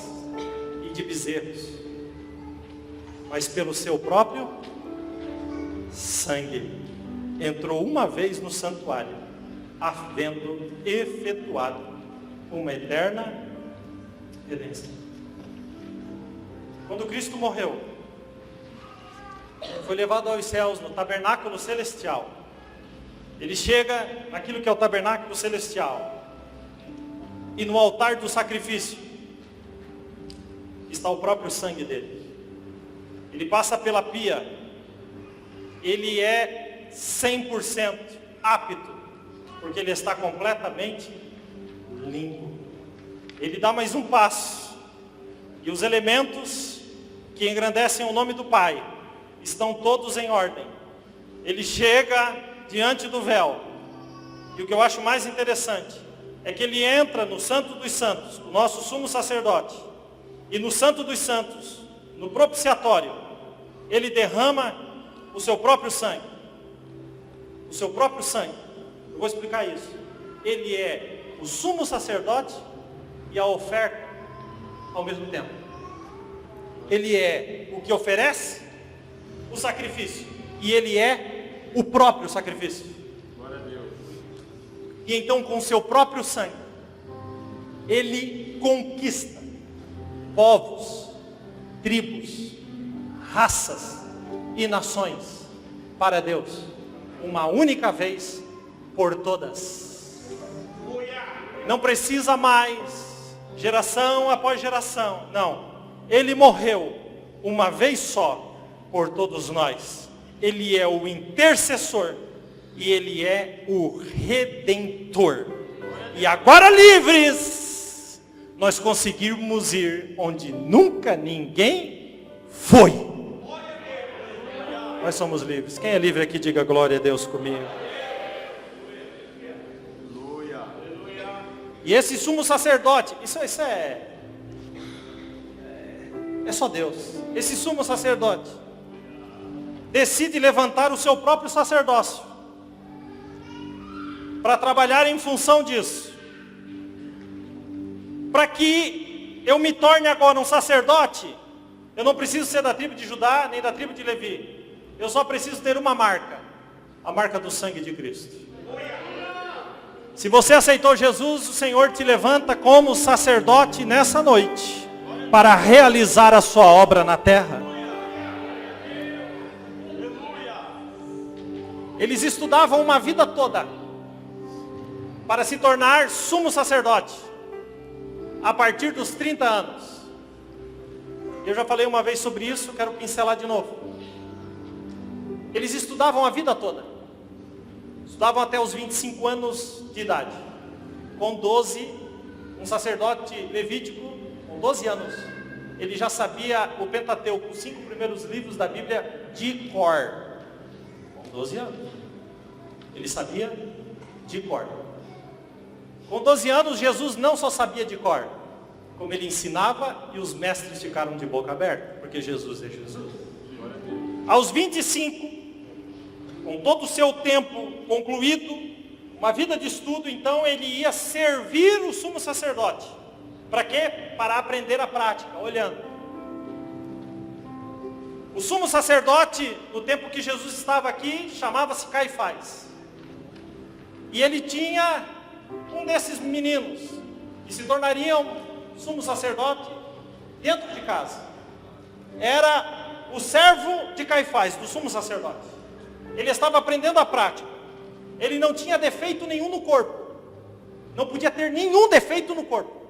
e de bezerros, mas pelo seu próprio sangue, entrou uma vez no santuário, havendo efetuado uma eterna redenção. Quando Cristo morreu, foi levado aos céus no tabernáculo celestial. Ele chega naquilo que é o tabernáculo celestial, e no altar do sacrifício está o próprio sangue dele. Ele passa pela pia, ele é 100% apto, porque ele está completamente limpo. Ele dá mais um passo, e os elementos que engrandecem o nome do Pai estão todos em ordem. Ele chega diante do véu, e o que eu acho mais interessante é que ele entra no Santo dos Santos, o nosso sumo sacerdote, e no Santo dos Santos, no propiciatório, ele derrama o seu próprio sangue. O seu próprio sangue. Eu vou explicar isso. Ele é o sumo sacerdote e a oferta ao mesmo tempo. Ele é o que oferece o sacrifício, e ele é o próprio sacrifício. Glória a Deus. E então, com seu próprio sangue, ele conquista povos, tribos, raças e nações para Deus, uma única vez por todas. Não precisa mais geração após geração, não. Ele morreu uma vez só por todos nós. Ele é o intercessor e ele é o redentor. E agora livres, nós conseguimos ir onde nunca ninguém foi. Nós somos livres. Quem é livre aqui, diga glória a Deus comigo. E esse sumo sacerdote, isso é só Deus. Esse sumo sacerdote decide levantar o seu próprio sacerdócio para trabalhar em função disso. para que eu me torne agora um sacerdote, eu não preciso ser da tribo de Judá, nem da tribo de Levi. Eu só preciso ter uma marca, a marca do sangue de Cristo. Se você aceitou Jesus, o Senhor te levanta como sacerdote nessa noite, para realizar a sua obra na terra. Eles estudavam uma vida toda para se tornar sumo sacerdote, a partir dos 30 anos. Eu já falei uma vez sobre isso, quero pincelar de novo. Eles estudavam a vida toda. Estudavam até os 25 anos de idade. Com 12, um sacerdote levítico, com 12 anos, ele já sabia o Pentateuco, os 5 primeiros livros da Bíblia, de cor. Com 12 anos. Ele sabia de cor. Com 12 anos, Jesus não só sabia de cor, como ele ensinava e os mestres ficaram de boca aberta, porque Jesus é Jesus. Aos 25, com todo o seu tempo concluído, uma vida de estudo, então ele ia servir o sumo sacerdote. Para quê? Para aprender a prática, olhando. O sumo sacerdote, no tempo que Jesus estava aqui, chamava-se Caifás. E ele tinha um desses meninos, que se tornariam sumo sacerdote dentro de casa. Era o servo de Caifás, do sumo sacerdote. Ele estava aprendendo a prática. Ele não tinha defeito nenhum no corpo. Não podia ter nenhum defeito no corpo.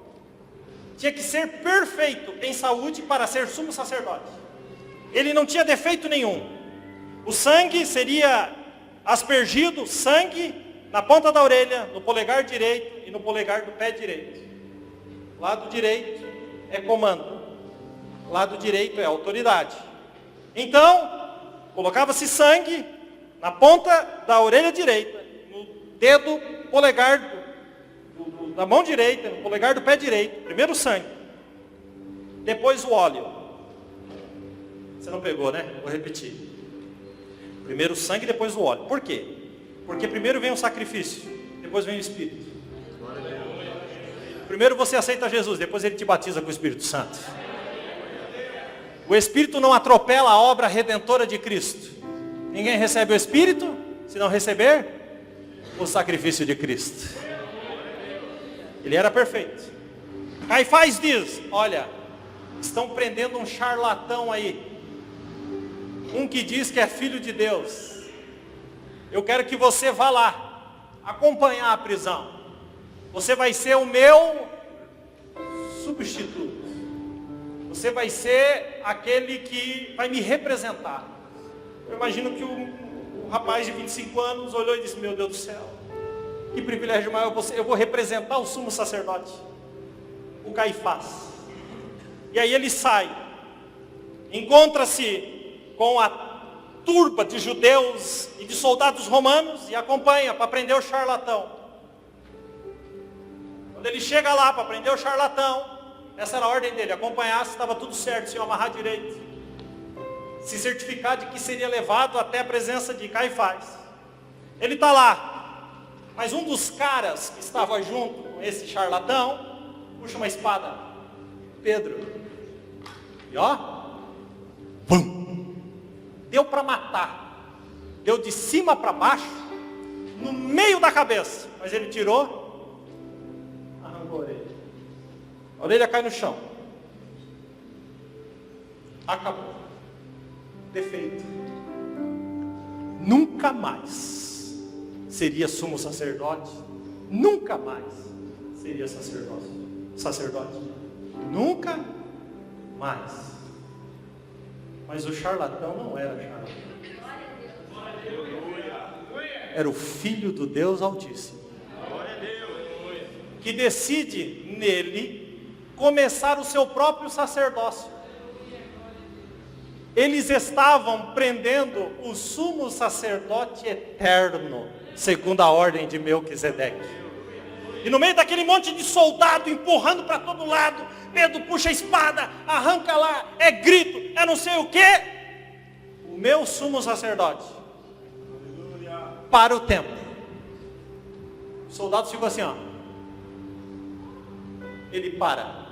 Tinha que ser perfeito em saúde para ser sumo sacerdote. Ele não tinha defeito nenhum. O sangue seria aspergido, sangue na ponta da orelha, no polegar direito e no polegar do pé direito. Lado direito é comando. Lado direito é autoridade. Então, colocava-se sangue na ponta da orelha direita, no dedo polegar da mão direita, no polegar do pé direito. Primeiro o sangue. Depois o óleo. Você não pegou, né? Vou repetir. Primeiro o sangue, depois o óleo. Por quê? Porque primeiro vem o sacrifício, depois vem o Espírito. Primeiro você aceita Jesus, depois ele te batiza com o Espírito Santo. O Espírito não atropela a obra redentora de Cristo. Ninguém recebe o Espírito se não receber o sacrifício de Cristo. Ele era perfeito. Caifás diz, olha, estão prendendo um charlatão aí. Um que diz que é filho de Deus. Eu quero que você vá lá, acompanhar a prisão. Você vai ser o meu substituto. Você vai ser aquele que vai me representar. Eu imagino que o rapaz de 25 anos olhou e disse, meu Deus do céu, que privilégio maior você. Eu vou representar o sumo sacerdote, o Caifás. E aí ele sai, encontra-se com a turba de judeus e de soldados romanos e acompanha para prender o charlatão. Quando ele chega lá para prender o charlatão, essa era a ordem dele, acompanhar se estava tudo certo, se amarrar direito, se certificar de que seria levado até a presença de Caifás. Ele está lá, mas um dos caras que estava junto com esse charlatão puxa uma espada, Pedro, e ó, pum! Deu para matar, deu de cima para baixo, no meio da cabeça, mas ele tirou, arrancou a orelha. A orelha cai no chão. Acabou. Defeito. Nunca mais seria sumo sacerdote. Nunca mais seria sacerdote. Nunca mais. Mas o charlatão não era charlatão. Era o Filho do Deus Altíssimo. Que decide nele começar o seu próprio sacerdócio. Eles estavam prendendo o sumo sacerdote eterno, segundo a ordem de Melquisedeque. E no meio daquele monte de soldado empurrando para todo lado, Pedro puxa a espada, arranca lá, é grito, é não sei o quê. O meu sumo sacerdote para o templo. Os soldados ficam assim, ó. ele para.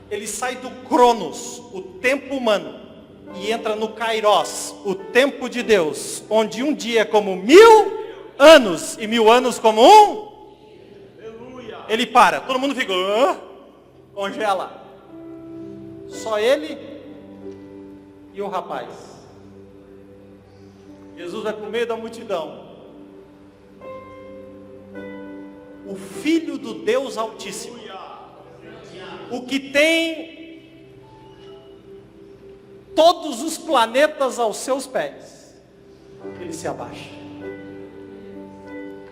Ele sai do Cronos, o tempo humano, e entra no Kairos, o tempo de Deus, onde um dia é como 1000 anos, e 1000 anos como um. Ele para, todo mundo fica, congela. Só ele e o rapaz. Jesus vai para o meio da multidão. O Filho do Deus Altíssimo, o que tem todos os planetas aos seus pés, ele se abaixa.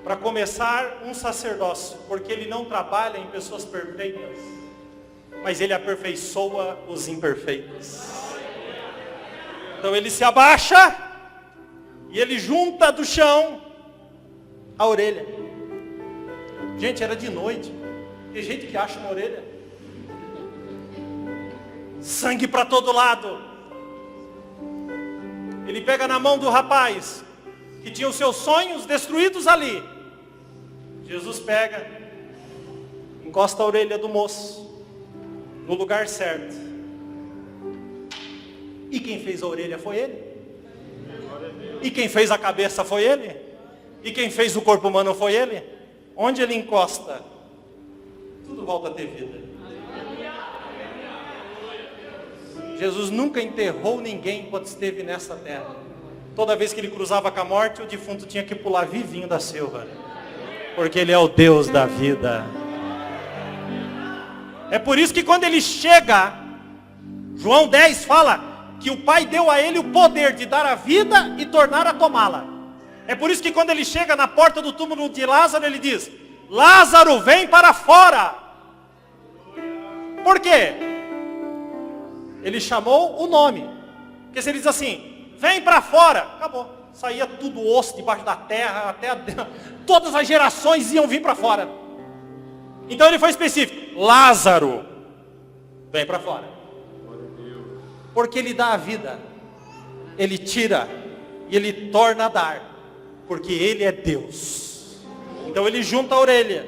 Para começar, um sacerdócio, porque ele não trabalha em pessoas perfeitas, mas ele aperfeiçoa os imperfeitos. Então ele se abaixa e ele junta do chão a orelha. Gente, era de noite. Tem gente que acha uma orelha. Sangue para todo lado. Ele pega na mão do rapaz, que tinha os seus sonhos destruídos ali. Jesus pega, encosta a orelha do moço, no lugar certo. E quem fez a orelha foi ele. E quem fez a cabeça foi ele. E quem fez o corpo humano foi ele. Onde ele encosta, tudo volta a ter vida. Jesus nunca enterrou ninguém enquanto esteve nessa terra. Toda vez que ele cruzava com a morte, o defunto tinha que pular vivinho da selva. Porque ele é o Deus da vida. É por isso que quando ele chega, João 10 fala que o Pai deu a ele o poder de dar a vida e tornar a tomá-la. É por isso que quando ele chega na porta do túmulo de Lázaro, ele diz, Lázaro, vem para fora. Por quê? Ele chamou o nome. Porque se ele diz assim, vem para fora, acabou. Saía tudo osso debaixo da terra, todas as gerações iam vir para fora. Então ele foi específico, Lázaro, vem para fora. Porque ele dá a vida, ele tira e ele torna a dar. Porque ele é Deus. Então ele junta a orelha,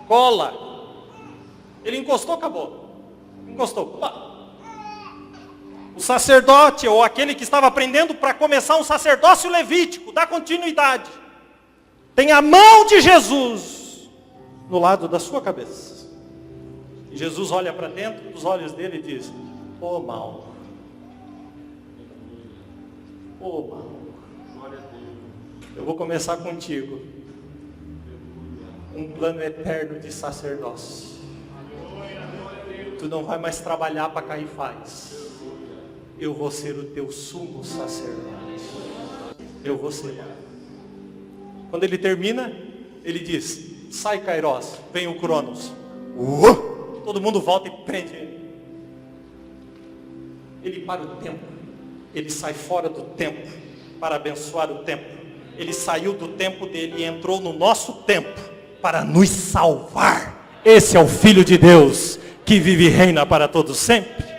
cola. Ele encostou, acabou. Encostou. O sacerdote, ou aquele que estava aprendendo para começar um sacerdócio levítico, dá continuidade. Tem a mão de Jesus no lado da sua cabeça. E Jesus olha para dentro dos olhos dele e diz, ô mal. Ô mal. Eu vou começar contigo. Um plano eterno de sacerdócio. Tu não vai mais trabalhar para Caifás. Eu vou ser o teu sumo sacerdote. Eu vou ser. Quando ele termina, ele diz, sai Kairos, vem o Cronos. Todo mundo volta e prende ele. Ele para o tempo. Ele sai fora do tempo para abençoar o tempo. Ele saiu do tempo dele e entrou no nosso tempo para nos salvar. Esse é o Filho de Deus que vive e reina para todos sempre.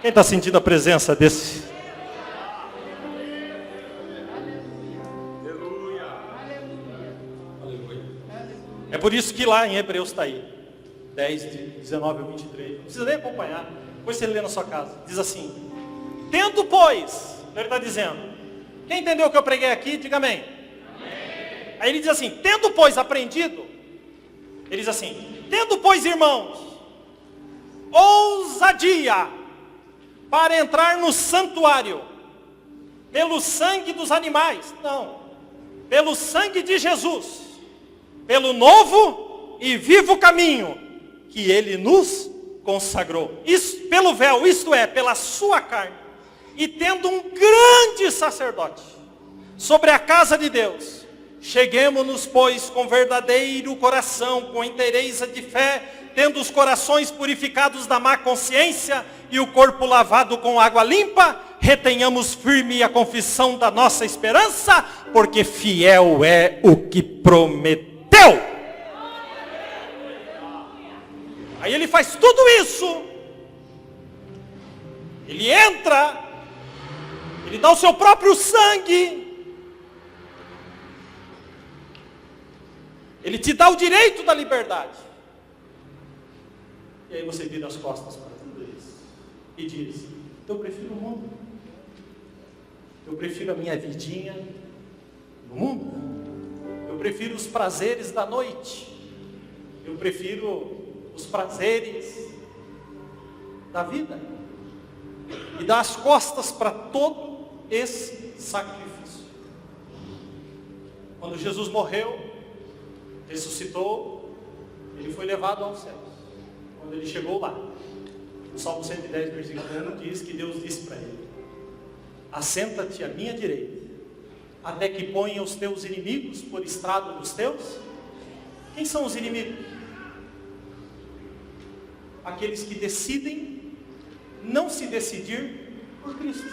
Quem está sentindo a presença desse? É por isso que lá em Hebreus está aí 10, de 19 a 23. Não precisa nem acompanhar, depois você lê na sua casa. Diz assim, tendo pois, ele está dizendo, quem entendeu o que eu preguei aqui, diga amém. Amém. Aí ele diz assim, tendo pois aprendido, ele diz assim, tendo pois irmãos, ousadia para entrar no santuário, pelo sangue dos animais, não, pelo sangue de Jesus, pelo novo e vivo caminho, que ele nos consagrou, isso, pelo véu, isto é, pela sua carne, e tendo um grande sacerdote sobre a casa de Deus, cheguemo-nos, pois, com verdadeiro coração, com inteireza de fé, tendo os corações purificados da má consciência e o corpo lavado com água limpa, retenhamos firme a confissão da nossa esperança, porque fiel é o que prometeu. Aí ele faz tudo isso, ele entra, ele dá o seu próprio sangue, ele te dá o direito da liberdade. E aí você vira as costas para tudo isso e diz: eu prefiro o mundo. Eu prefiro a minha vidinha no mundo. Eu prefiro os prazeres da noite. Eu prefiro os prazeres da vida. E dá as costas para todo esse sacrifício. Quando Jesus morreu, ressuscitou, ele foi levado aos céus. Quando ele chegou lá, o Salmo 110, versículo 1 diz que Deus disse para ele: assenta-te à minha direita, até que ponha os teus inimigos por estrado dos teus. Quem são os inimigos? Aqueles que decidem não se decidir por Cristo.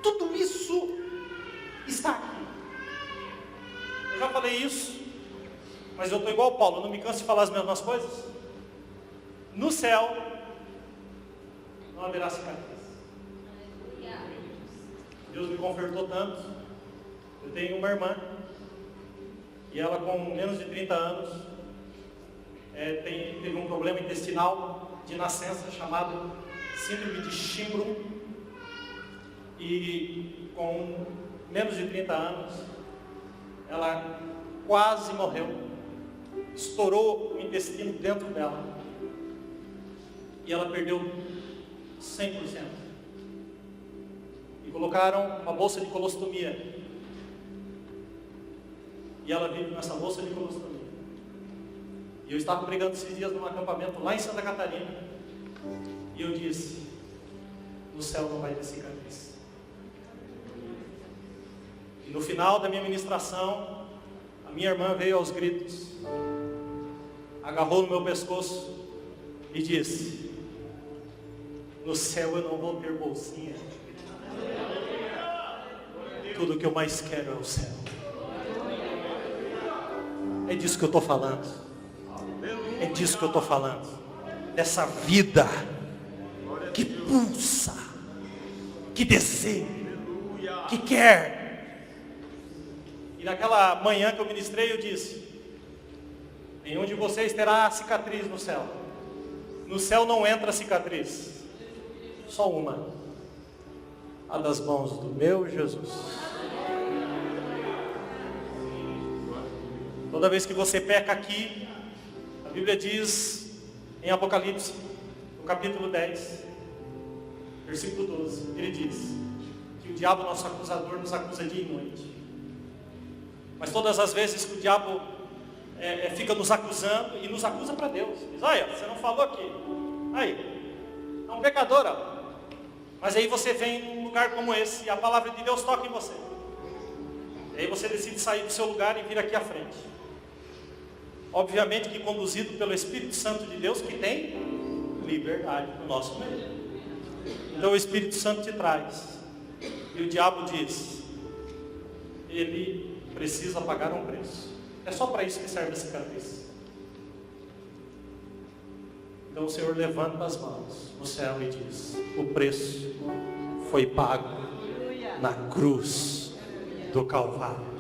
Tudo isso está aqui. Eu já falei isso, mas eu estou igual o Paulo, não me canso de falar as mesmas coisas. No céu não haverá cicatriz. Deus me confortou tanto. Eu tenho uma irmã, e ela com menos de 30 anos, teve um problema intestinal de nascença chamado síndrome de Sjögren, e com menos de 30 anos, ela quase morreu, estourou o intestino dentro dela, e ela perdeu 100%. E colocaram uma bolsa de colostomia. E ela vive nessa bolsa de colostomia. E eu estava pregando esses dias num acampamento lá em Santa Catarina. E eu disse: no céu não vai ter cicatriz. E no final da minha ministração, a minha irmã veio aos gritos, agarrou no meu pescoço e disse: no céu eu não vou ter bolsinha. Tudo que eu mais quero é o céu. É disso que eu estou falando. É disso que eu estou falando. Dessa vida que pulsa, que deseja, que quer. E naquela manhã que eu ministrei, eu disse: nenhum de vocês terá cicatriz no céu. No céu não entra cicatriz. Só uma. A das mãos do meu Jesus. Toda vez que você peca aqui, a Bíblia diz em Apocalipse, no capítulo 10, versículo 12, ele diz que o diabo, nosso acusador, nos acusa dia e noite. Mas todas as vezes que o diabo fica nos acusando, e nos acusa para Deus, diz: olha, você não falou aqui, aí, é um pecador, ó. Mas aí você vem num lugar como esse, e a palavra de Deus toca em você. E aí você decide sair do seu lugar e vir aqui à frente. Obviamente que conduzido pelo Espírito Santo de Deus, que tem liberdade no nosso meio. Então o Espírito Santo te traz. E o diabo diz: ele precisa pagar um preço. É só para isso que serve a cicatriz. Então o Senhor levanta as mãos no céu e diz: o preço foi pago na cruz do Calvário.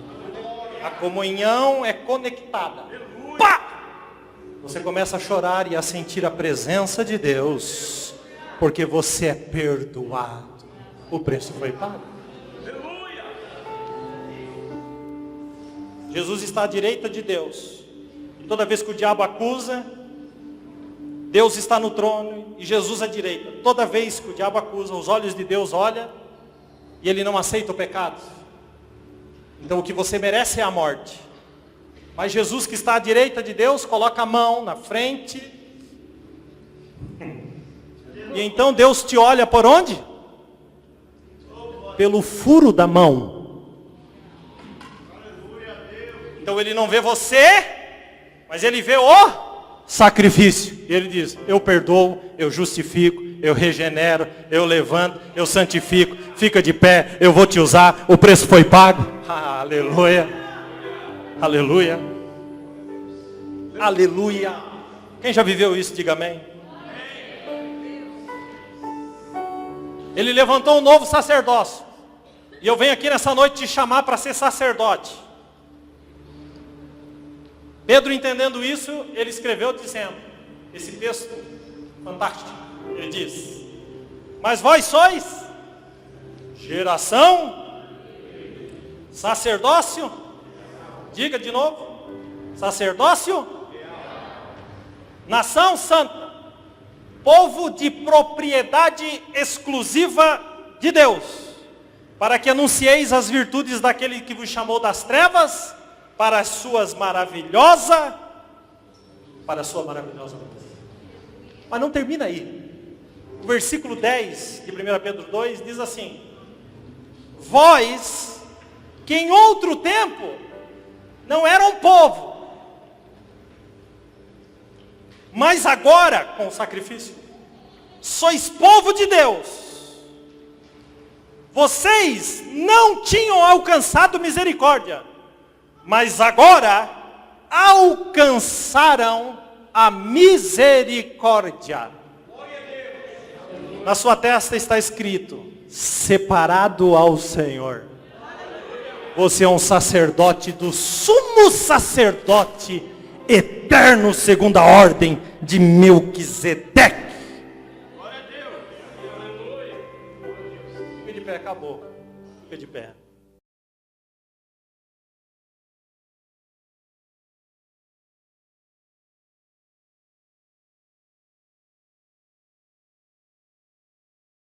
A comunhão é conectada. Pá! Você começa a chorar e a sentir a presença de Deus, porque você é perdoado. O preço foi pago. Jesus está à direita de Deus. E toda vez que o diabo acusa, Deus está no trono e Jesus à direita. Toda vez que o diabo acusa, os olhos de Deus olham e ele não aceita o pecado. Então o que você merece é a morte. Mas Jesus, que está à direita de Deus, coloca a mão na frente. E então Deus te olha por onde? Pelo furo da mão. Então ele não vê você, mas ele vê o sacrifício. E ele diz: eu perdoo, eu justifico, eu regenero, eu levanto, eu santifico. Fica de pé, eu vou te usar. O preço foi pago. Aleluia. Aleluia. Aleluia. Quem já viveu isso, diga amém. Ele levantou um novo sacerdócio. E eu venho aqui nessa noite te chamar para ser sacerdote. Pedro, entendendo isso, ele escreveu dizendo: esse texto fantástico. Ele diz: mas vós sois geração, sacerdócio, diga de novo, sacerdócio, nação santa, povo de propriedade exclusiva de Deus, para que anuncieis as virtudes daquele que vos chamou das trevas para a sua maravilhosa luz. Mas não termina aí. O versículo 10 de 1 Pedro 2 diz assim: vós, que em outro tempo não eram povo, mas agora, com o sacrifício, sois povo de Deus. Vocês não tinham alcançado misericórdia, mas agora alcançaram a misericórdia. Na sua testa está escrito: separado ao Senhor. Você é um sacerdote do sumo sacerdote eterno, segundo a ordem de Melquisedeque. Fique de pé, acabou. Fique de pé.